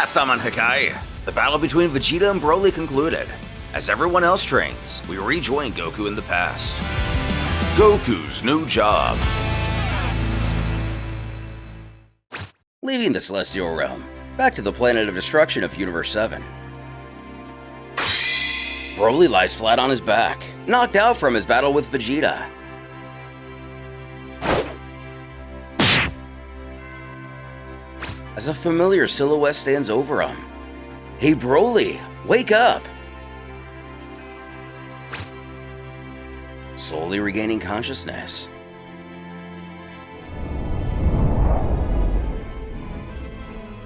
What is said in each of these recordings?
Last time on Hakai, the battle between Vegeta and Broly concluded. As everyone else trains, we rejoin Goku in the past. Goku's new job. Leaving the Celestial Realm, back to the planet of destruction of Universe 7. Broly lies flat on his back, knocked out from his battle with Vegeta. As a familiar silhouette stands over him. Hey Broly, wake up! Slowly regaining consciousness.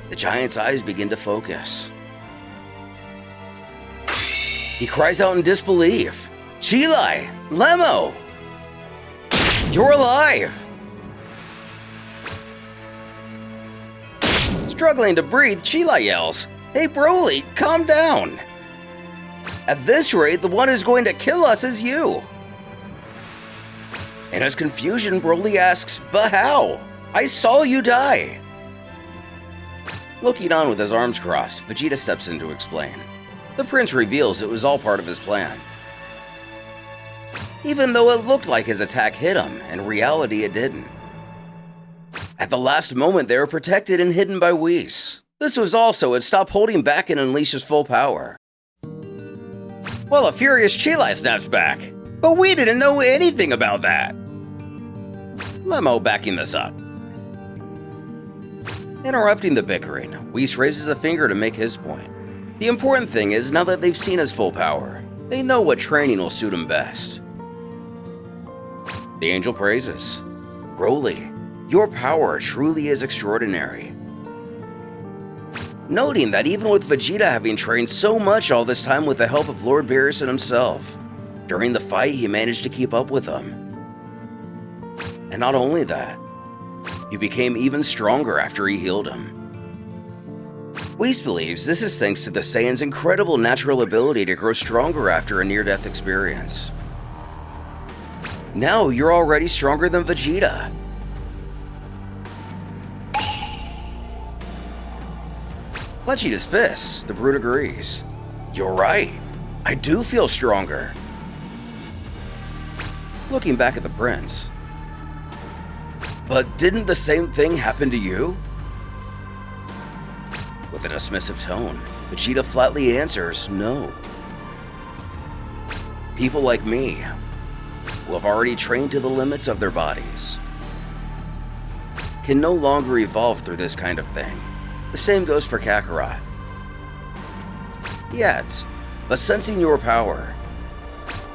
The giant's eyes begin to focus. He cries out in disbelief. Chilai! Lemo! You're alive! Struggling to breathe, Chilai yells, "Hey Broly, calm down! At this rate, the one who's going to kill us is you!" In his confusion, Broly asks, "But how? I saw you die!" Looking on with his arms crossed, Vegeta steps in to explain. The prince reveals it was all part of his plan. Even though it looked like his attack hit him, in reality it didn't. At the last moment, they were protected and hidden by Whis. This was also to stop holding back and unleash his full power. Well, a furious Chilai snaps back, but we didn't know anything about that. Lemo backing this up. Interrupting the bickering, Whis raises a finger to make his point. The important thing is, now that they've seen his full power, they know what training will suit him best. The angel praises, "Broly, your power truly is extraordinary." Noting that even with Vegeta having trained so much all this time with the help of Lord Beerus and himself, during the fight he managed to keep up with them. And not only that, he became even stronger after he healed him. Whis believes this is thanks to the Saiyan's incredible natural ability to grow stronger after a near-death experience. Now you're already stronger than Vegeta. Clenching his fists, the brute agrees. "You're right, I do feel stronger." Looking back at the prince. "But didn't the same thing happen to you?" With a dismissive tone, Vegeta flatly answers, "No. People like me, who have already trained to the limits of their bodies, can no longer evolve through this kind of thing. The same goes for Kakarot. Yet, but sensing your power,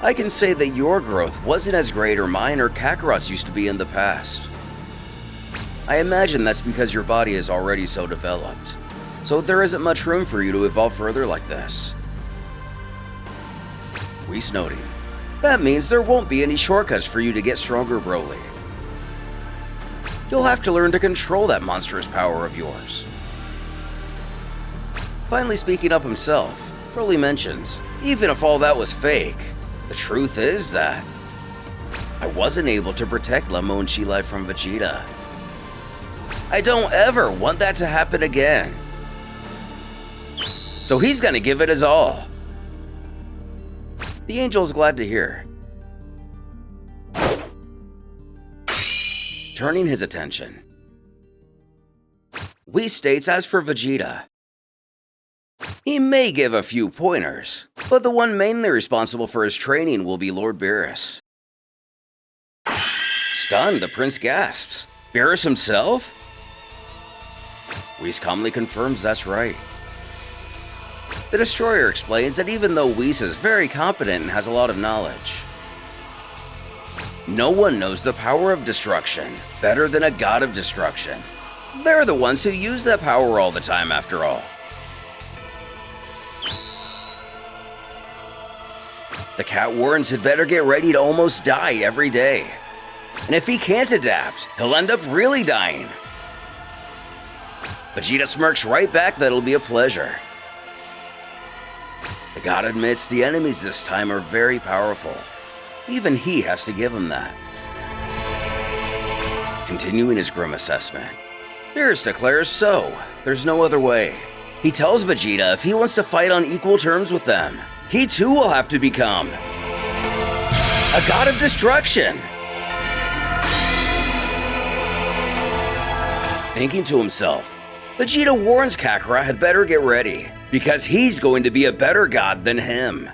I can say that your growth wasn't as great or mine or Kakarot's used to be in the past. I imagine that's because your body is already so developed, so there isn't much room for you to evolve further like this." Whis noting, "That means there won't be any shortcuts for you to get stronger, Broly. You'll have to learn to control that monstrous power of yours." Finally speaking up himself, Broly mentions, "Even if all that was fake, the truth is that I wasn't able to protect Lemo and Chilai from Vegeta. I don't ever want that to happen again." So he's gonna give it his all. The angel's glad to hear. Turning his attention, Whis states as for Vegeta, he may give a few pointers, but the one mainly responsible for his training will be Lord Beerus. Stunned, the prince gasps, "Beerus himself?" Whis calmly confirms that's right. The Destroyer explains that even though Whis is very competent and has a lot of knowledge, no one knows the power of destruction better than a god of destruction. They're the ones who use that power all the time after all. The cat warns he'd better get ready to almost die every day. And if he can't adapt, he'll end up really dying. Vegeta smirks right back that it'll be a pleasure. The god admits the enemies this time are very powerful. Even he has to give him that. Continuing his grim assessment, Beerus declares so, there's no other way. He tells Vegeta if he wants to fight on equal terms with them, he too will have to become a god of destruction. Thinking to himself, Vegeta warns Kakarot had better get ready, because he's going to be a better god than him.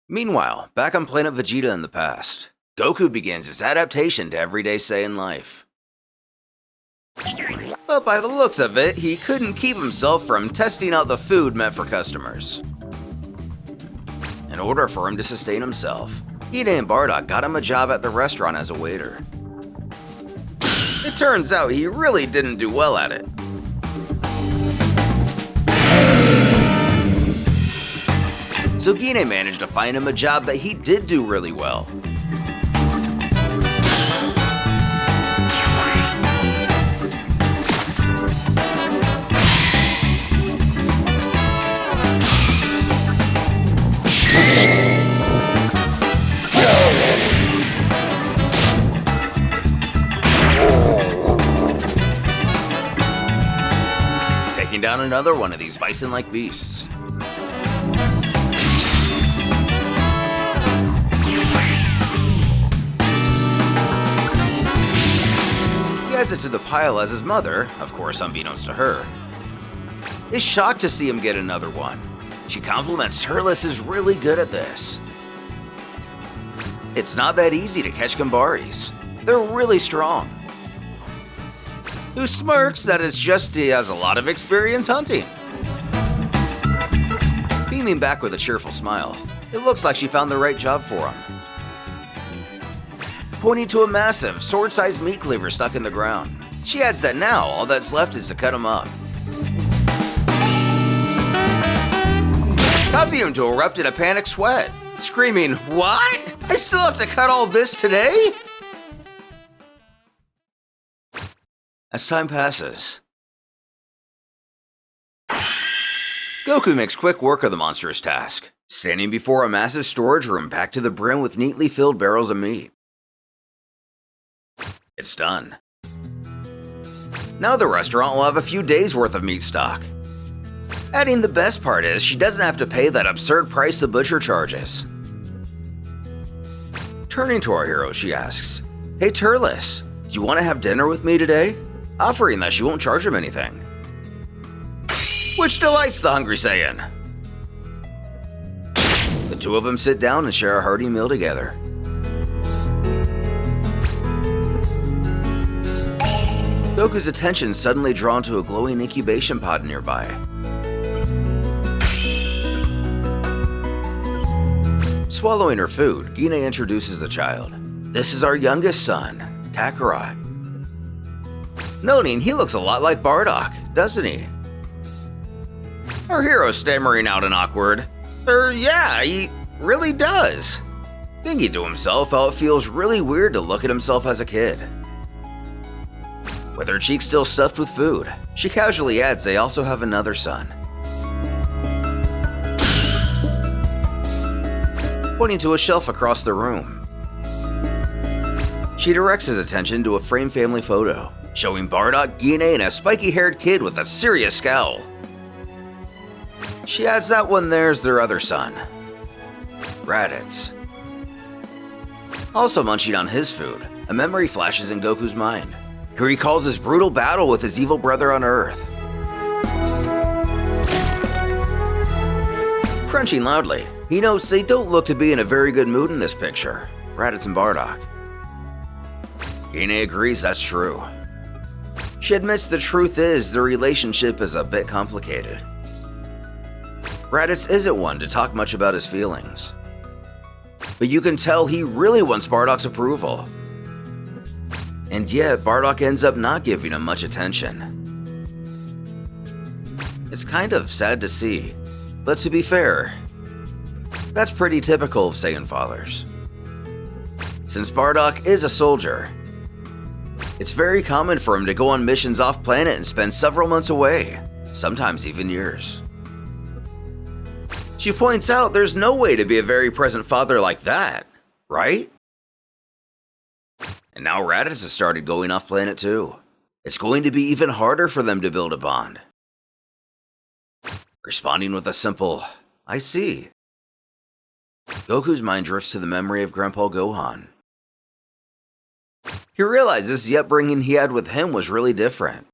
Meanwhile, back on planet Vegeta in the past, Goku begins his adaptation to everyday Saiyan life. But by the looks of it, he couldn't keep himself from testing out the food meant for customers. In order for him to sustain himself, Gine and Bardock got him a job at the restaurant as a waiter. It turns out he really didn't do well at it. So Gine managed to find him a job that he did do really well. Taking down another one of these bison-like beasts. He adds it to the pile as his mother, of course unbeknownst to her, is shocked to see him get another one. She compliments Turles is really good at this. It's not that easy to catch Gambaris. They're really strong. Who smirks that it's just he has a lot of experience hunting. Beaming back with a cheerful smile, it looks like she found the right job for him. Pointing to a massive, sword-sized meat cleaver stuck in the ground, she adds that now all that's left is to cut him up. Causing him to erupt in a panic sweat, screaming, "What? I still have to cut all this today?" As time passes, Goku makes quick work of the monstrous task, standing before a massive storage room packed to the brim with neatly filled barrels of meat. It's done. Now the restaurant will have a few days worth of meat stock. Adding the best part is she doesn't have to pay that absurd price the butcher charges. Turning to our hero, she asks, "Hey Turles, do you want to have dinner with me today?" Offering that she won't charge him anything. Which delights the hungry Saiyan. The two of them sit down and share a hearty meal together. Goku's attention suddenly drawn to a glowing incubation pod nearby. Swallowing her food, Gine introduces the child. This is our youngest son, Kakarot. Noting he looks a lot like Bardock, doesn't he? Our hero stammering out an awkward, yeah, he really does. Thinking to himself how it feels really weird to look at himself as a kid. With her cheeks still stuffed with food, she casually adds they also have another son. Pointing to a shelf across the room, she directs his attention to a framed family photo, showing Bardock, Gine, and a spiky-haired kid with a serious scowl. She adds that one there's their other son, Raditz. Also munching on his food, a memory flashes in Goku's mind. He recalls his brutal battle with his evil brother on Earth. Crunching loudly, he notes they don't look to be in a very good mood in this picture, Raditz and Bardock. Gine agrees that's true. She admits the truth is their relationship is a bit complicated. Raditz isn't one to talk much about his feelings, but you can tell he really wants Bardock's approval. And yet, Bardock ends up not giving him much attention. It's kind of sad to see, but to be fair, that's pretty typical of Saiyan fathers. Since Bardock is a soldier, it's very common for him to go on missions off-planet and spend several months away, sometimes even years. She points out there's no way to be a very present father like that, right? And now Raditz has started going off-planet too. it's going to be even harder for them to build a bond. Responding with a simple, "I see." Goku's mind drifts to the memory of Grandpa Gohan. He realizes the upbringing he had with him was really different.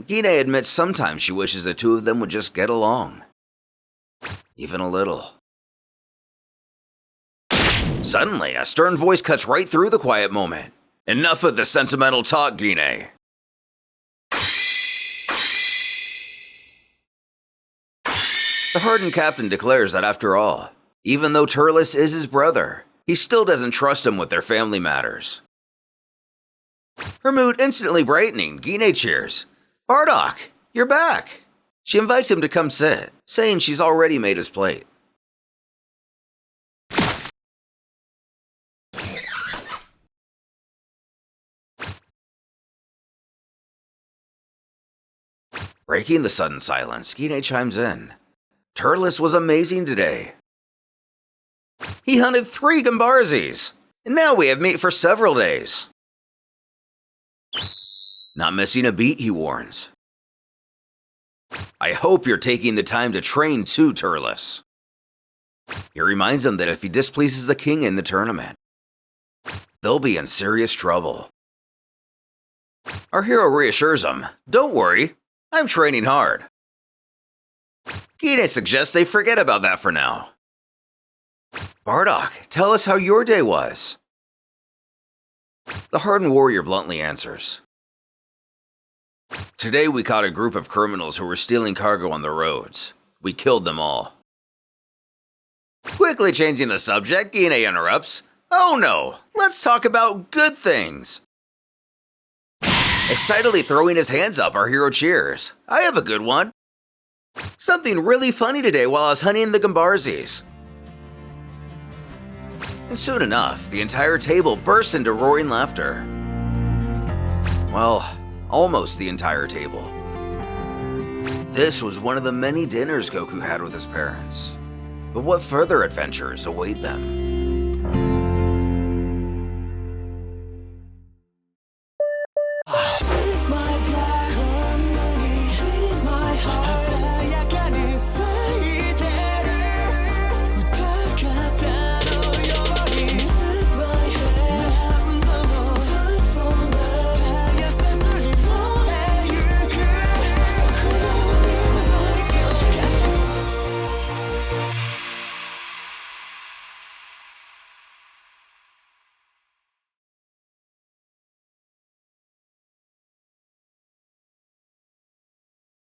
Gine admits sometimes she wishes the two of them would just get along. Even a little. Suddenly, a stern voice cuts right through the quiet moment. "Enough of the sentimental talk, Gine." The hardened captain declares that after all, even though Turles is his brother, he still doesn't trust him with their family matters. Her mood instantly brightening, Gine cheers. "Bardock, you're back." She invites him to come sit, saying she's already made his plate. Breaking the sudden silence, Gine chimes in. "Turles was amazing today. He hunted 3 Gambarzis, and now we have meat for several days." Not missing a beat, he warns. "I hope you're taking the time to train too, Turles." He reminds him that if he displeases the king in the tournament, they'll be in serious trouble. Our hero reassures him, "Don't worry, I'm training hard." Gine suggests they forget about that for now. "Bardock, tell us how your day was." The hardened warrior bluntly answers. "Today we caught a group of criminals who were stealing cargo on the roads. We killed them all." Quickly changing the subject, Gine interrupts. "Oh no, let's talk about good things." Excitedly throwing his hands up, our hero cheers. "I have a good one. Something really funny today while I was hunting the Gambarzis." And soon enough, the entire table burst into roaring laughter. Well, almost the entire table. This was one of the many dinners Goku had with his parents. But what further adventures await them?